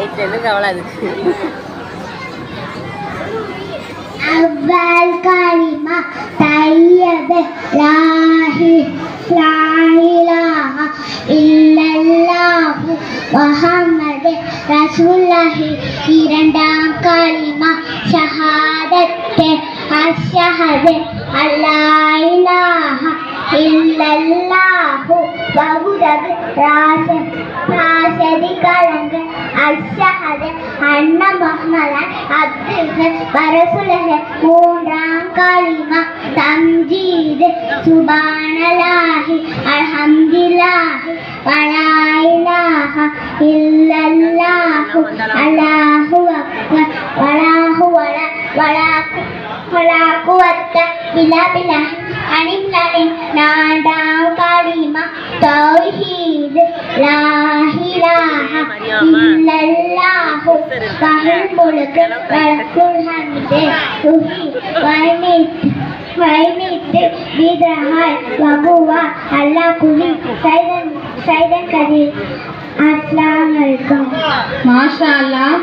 லைட்லேருந்து கவலை அதுக்கு. أول كلمة طيبة لا إله إلا الله محمد رسول الله இரண்டாம் கலிமா ஷஹாதத் அஷ்ஹது அல்லா இலாஹ இல்லல்லாஹு வஹுதஹு ராஷதிகலங்க அஷ்ஹது அன்ன முஹம்மதன் அப்துஹு வரசூலுஹு மூன்றாம் கலிமா தம்ஜீத் சுப்ஹானல்லாஹி அல்ஹம்துலில்லாஹி வலா இலாஹ இல்லல்லாஹு அல்லாஹு அக்பர் வலா குவத்த இல்லா பில்லாஹ் அனில்லாஹி நான்காம் கலிமா தௌஹீத் லா இலாஹ இல்லல்லாஹு வஹுல் முல்கு வலகுல் ஹம்து துஹி வைமித்து விதஹாய் வகுவா அல்லா குலி சைதன் கதீர். அஸ்ஸலாமு அலைக்கும். மாஷா அல்லாஹ்.